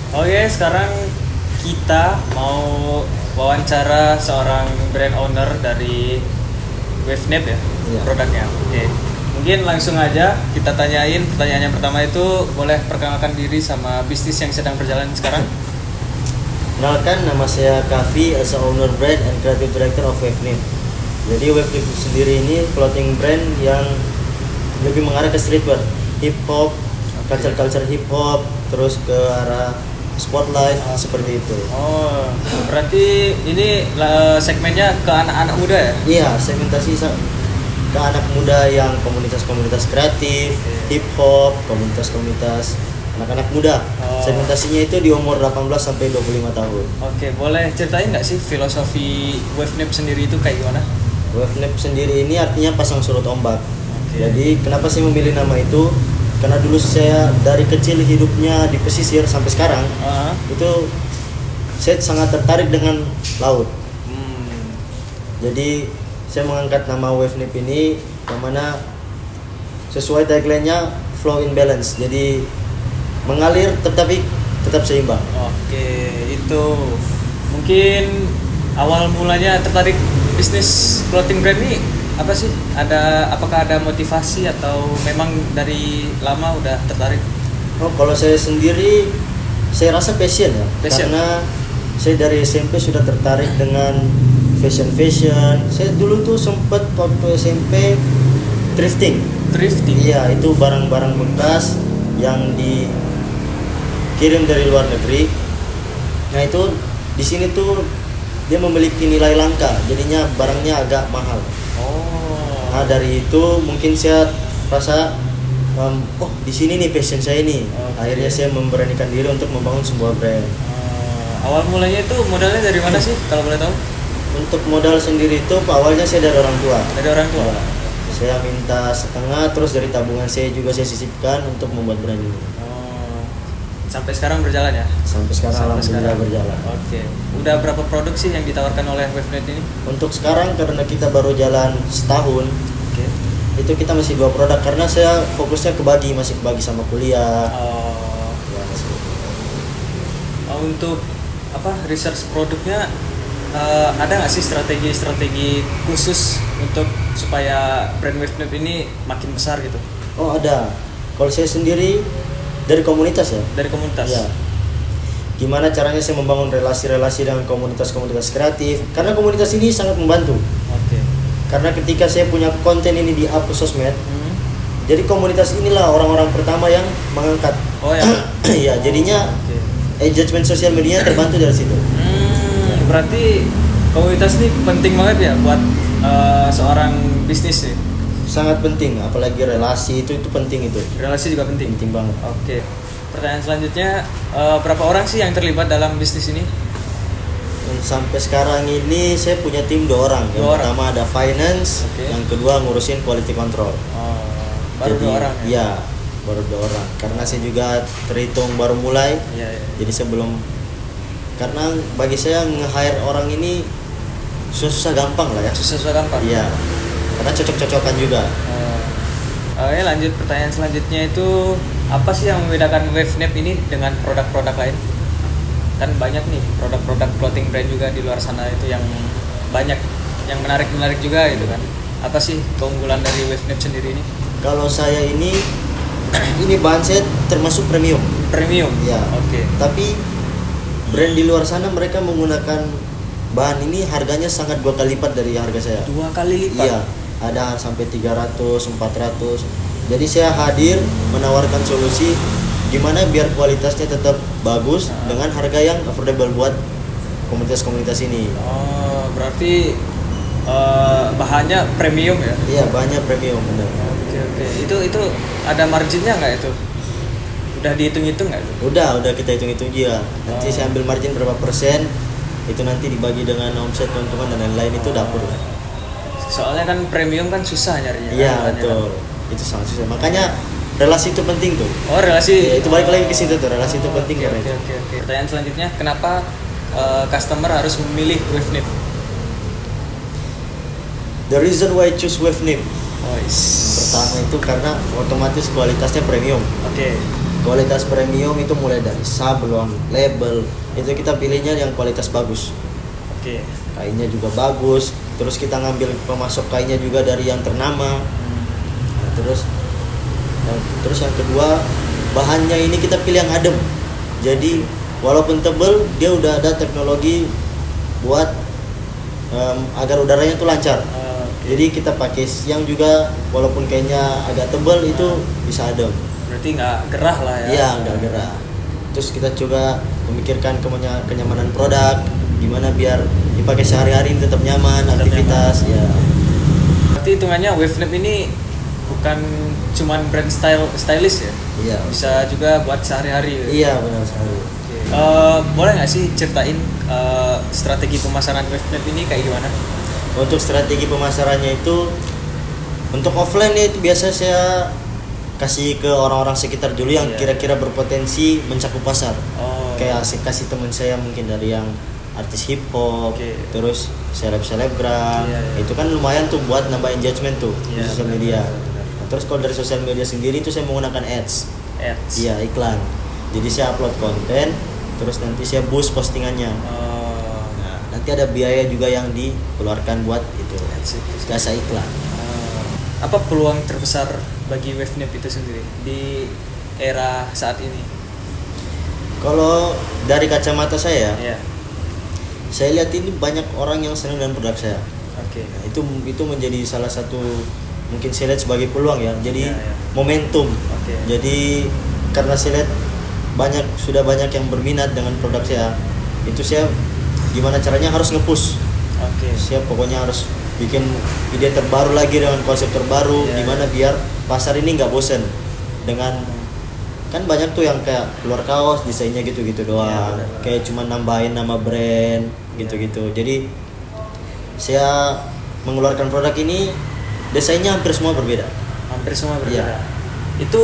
Oke, sekarang kita mau wawancara seorang brand owner dari WaveNet ya, Iya. produknya. Oke, mungkin langsung aja kita tanyain. Pertanyaan yang pertama itu boleh perkenalkan diri sama bisnis yang sedang berjalan sekarang. Kenalkan, nama saya Kavi, as a owner brand and creative director of WaveNip. Jadi WaveNip sendiri ini clothing brand yang lebih mengarah ke streetwear, hip hop, culture hip hop, terus ke arah spotlight seperti itu. Oh, berarti ini segmennya ke anak-anak muda ya? Iya, ke anak muda yang komunitas-komunitas kreatif, hip hop, komunitas-komunitas anak-anak muda. Oh. Segmentasinya itu di umur 18 sampai 25 tahun. Oke, boleh ceritain nggak sih filosofi WaveNet sendiri itu kayak gimana? WaveNip sendiri ini artinya pasang surut ombak. Oke. Jadi kenapa saya memilih nama itu? Karena dulu saya dari kecil hidupnya di pesisir sampai sekarang itu saya sangat tertarik dengan laut. Jadi saya mengangkat nama WaveNip ini yang mana sesuai tagline-nya flow in balance. Jadi mengalir tetapi tetap seimbang. Oke, itu mungkin awal mulanya tertarik bisnis clothing brand ini apa sih? Apakah ada motivasi atau memang dari lama udah tertarik? Oh, kalau saya sendiri saya rasa passion ya. Passion. Karena saya dari SMP sudah tertarik dengan fashion. Saya dulu tuh sempat waktu SMP thrifting. Iya, itu barang-barang bekas yang dikirim dari luar negeri. Nah, itu di sini tuh dia memiliki nilai langka, jadinya barangnya agak mahal. Oh. Nah, dari itu mungkin saya rasa oh, di sini nih passion saya nih. Oke. Akhirnya saya memberanikan diri untuk membangun sebuah brand. Awal mulanya itu modalnya dari mana sih kalau boleh tahu? Untuk modal sendiri itu awalnya saya dari orang tua. Dari orang tua. Ya, saya minta setengah, terus dari tabungan saya juga saya sisipkan untuk membuat brand ini. Oh. Sampai sekarang berjalan ya? Sampai sekarang alhamdulillah berjalan. Oke. Udah berapa produk sih yang ditawarkan oleh WaveNet ini? Untuk sekarang karena kita baru jalan setahun, Oke. itu kita masih 2 produk karena saya fokusnya masih kebagi sama kuliah. Oh. Ya, Untuk research produknya ada nggak sih strategi khusus untuk supaya brand WaveNet ini makin besar gitu? Oh, ada. Kalau saya sendiri dari komunitas ya. Dari komunitas. Ya. Gimana caranya saya membangun relasi-relasi dengan komunitas-komunitas kreatif? Karena komunitas ini sangat membantu. Oke. Karena ketika saya punya konten ini di up ke sosmed, jadi komunitas inilah orang-orang pertama yang mengangkat. Oh ya. Ya, jadinya engagement sosial medianya terbantu dari situ. Berarti komunitas ini penting banget ya buat seorang bisnis ya. Sangat penting, apalagi relasi itu penting itu. Relasi juga penting. Penting banget. Oke. Pertanyaan selanjutnya, berapa orang sih yang terlibat dalam bisnis ini? Dan sampai sekarang ini saya punya tim 2 orang. Yang pertama ada finance, yang kedua ngurusin quality control. Oh, baru Jadi, 2 orang ya? Iya, baru 2 orang. Karena saya juga terhitung baru mulai. Iya. Jadi sebelum, karena bagi saya nge-hire orang ini susah gampang lah ya. Susah gampang. Iya. Karena cocok-cocokan juga. Oke, lanjut pertanyaan selanjutnya itu apa sih yang membedakan WaveNet ini dengan produk-produk lain? Kan banyak nih produk-produk clothing brand juga di luar sana itu yang banyak yang menarik juga gitu kan. Apa sih keunggulan dari WaveNet sendiri ini? Kalau saya ini bahan saya termasuk premium. Premium. Ya. Oke. Tapi brand di luar sana mereka menggunakan bahan ini harganya sangat 2 kali lipat dari harga saya. 2 kali lipat. Iya, ada sampai 300, 400. Jadi saya hadir menawarkan solusi gimana biar kualitasnya tetap bagus dengan harga yang affordable buat komunitas-komunitas ini. Oh, berarti bahannya premium ya? Iya, bahannya premium benar. Oke. Itu ada marginnya nggak itu? Udah dihitung-hitung nggak itu? Udah kita hitung-hitung juga. Nanti saya ambil margin berapa persen, itu nanti dibagi dengan omset, keuntungan dan lain-lain, itu dapur lah. Soalnya kan premium kan susah nyarinya. Iya, kan, betul. Itu sangat susah. Makanya relasi itu penting tuh. Oh, relasi. Ya, itu balik lagi ke situ tuh. Relasi itu penting karena itu. Oke. Pertanyaan selanjutnya, kenapa customer harus memilih WaveNet? The reason why I choose WaveNip Oh, pertama itu karena otomatis kualitasnya premium. Oke. Kualitas premium itu mulai dari sablon, label, itu kita pilihnya yang kualitas bagus. Oke. Kainnya juga bagus, terus kita ngambil pemasok kainnya juga dari yang ternama. Nah, terus yang kedua, bahannya ini kita pilih yang adem. Jadi walaupun tebel, dia udah ada teknologi buat agar udaranya tuh lancar. Jadi kita pakai yang juga walaupun kainnya agak tebal itu bisa adem. Berarti nggak gerah lah ya? Iya, nggak gerah. Terus kita juga memikirkan kenyamanan produk, gimana biar dipakai sehari-hari tetap nyaman, aktivitas. Nyaman. Ya. Berarti hitungannya Wavenap ini bukan cuman brand stylish ya? Iya. Bisa juga buat sehari-hari. Iya, benar sekali. Boleh nggak sih ceritain strategi pemasaran Wavenap ini kayak gimana? Untuk strategi pemasarannya itu, untuk offline ya itu biasa saya kasih ke orang-orang sekitar dulu yang kira-kira berpotensi mencakup pasar. Kayak kasih teman saya mungkin dari yang artis hip hop, terus selebgram, itu kan lumayan tuh buat nambahin engagement tuh di sosial media. Nah, terus kalau dari sosial media sendiri itu saya menggunakan ads. Iya, iklan. Jadi saya upload konten, terus nanti saya boost postingannya. Nah, nanti ada biaya juga yang dikeluarkan buat itu jasa iklan. Apa peluang terbesar bagi Wavenap itu sendiri di era saat ini? Kalau dari kacamata saya, saya lihat ini banyak orang yang senang dengan produk saya. Nah, itu menjadi salah satu mungkin saya lihat sebagai peluang ya. Jadi momentum. Jadi karena saya lihat sudah banyak yang berminat dengan produk saya, itu saya gimana caranya harus nge-push. Saya pokoknya harus bikin ide terbaru lagi dengan konsep terbaru, gimana biar pasar ini nggak bosen dengan kan banyak tuh yang kayak keluar kaos desainnya gitu-gitu doang, kayak cuma nambahin nama brand gitu-gitu. Jadi saya mengeluarkan produk ini desainnya hampir semua berbeda. Itu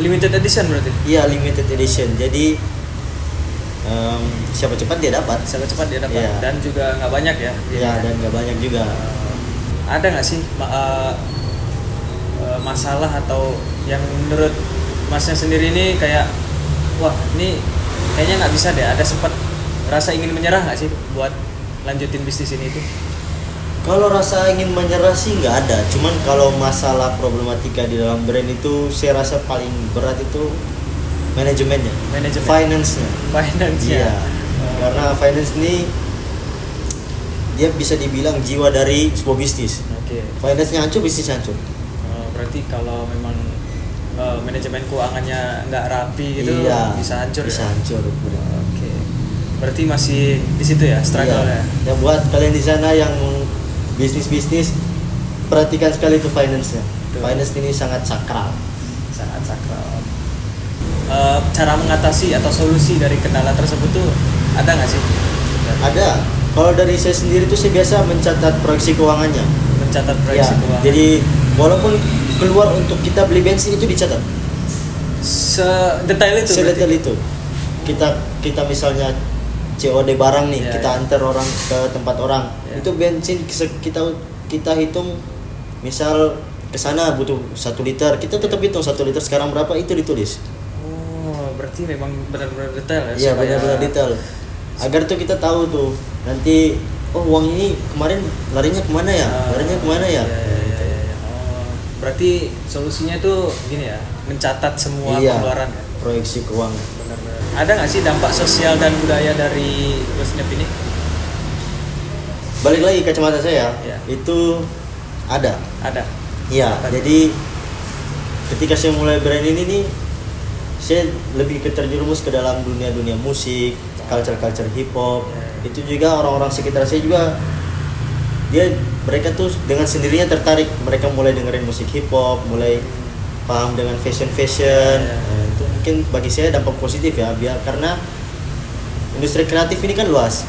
limited edition berarti? Iya, limited edition. Jadi siapa cepat dia dapat. Dan juga nggak banyak ya? Dan nggak banyak juga. Ada nggak sih masalah atau yang menurut masnya sendiri ini kayak wah ini kayaknya nggak bisa deh, ada sempat rasa ingin menyerah nggak sih buat lanjutin bisnis ini itu? Kalau rasa ingin menyerah sih nggak ada, cuman kalau masalah problematika di dalam brand itu saya rasa paling berat itu manajemennya. Finance-nya. Iya. Karena finance ini dia bisa dibilang jiwa dari sebuah bisnis. Finance-nya hancur, bisnisnya hancur. Berarti kalau memang manajemen keuangannya nggak rapi gitu bisa hancur. Berarti masih di situ ya struggle ya. Ya buat kalian di sana yang bisnis perhatikan sekali itu finance-nya. Finance ini sangat sakral. Cara mengatasi atau solusi dari kendala tersebut tuh ada nggak sih? Ada. Kalau dari saya sendiri tuh saya biasa mencatat proyeksi keuangannya. Keuangan. Jadi walaupun keluar untuk kita beli bensin itu dicatat. Sedetail itu. Kita misalnya COD barang nih, kita antar orang ke tempat orang. Itu bensin kita hitung, misal ke sana butuh 1 liter, kita tetap hitung 1 liter sekarang berapa, itu ditulis. Berarti memang benar-benar detail ya? Iya, benar-benar detail. Agar tuh kita tahu tuh nanti uang ini kemarin larinya kemana ya? Berarti solusinya tuh gini ya, mencatat semua pengeluaran ya? Proyeksi keuangan. Benar-benar. Ada nggak sih dampak sosial dan budaya dari Wavenap ini? Balik lagi kacamata saya, itu ada. Iya, jadi ketika saya mulai brand ini nih, saya lebih terjerumus ke dalam dunia musik, culture hip hop. Itu juga orang-orang sekitar saya juga mereka tuh dengan sendirinya tertarik, mereka mulai dengerin musik hip hop, mulai paham dengan fashion. Nah, itu mungkin bagi saya dampak positif ya, karena industri kreatif ini kan luas.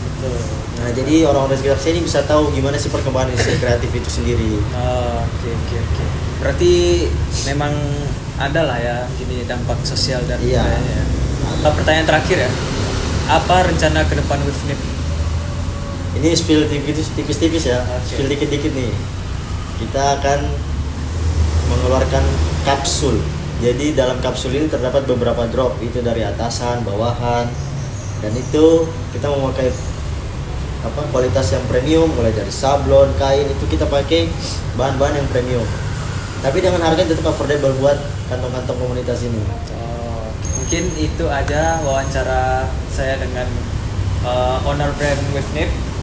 Nah, jadi orang-orang sekitar saya ini bisa tahu gimana sih perkembangan industri kreatif itu sendiri. Oke. Berarti memang ada lah ya gini dampak sosial dan budayanya. Pertanyaan terakhir ya, apa rencana ke depan Wavenap? Ini spill tipis-tipis ya, spill dikit-dikit nih. Kita akan mengeluarkan kapsul Jadi dalam kapsul ini terdapat beberapa drop, itu dari atasan, bawahan, dan itu kita memakai kualitas yang premium, mulai dari sablon, kain, itu kita pakai bahan-bahan yang premium. Tapi dengan harga yang tetap affordable buat kantong-kantong komunitas ini. Mungkin itu aja wawancara saya dengan owner brand Wavenip.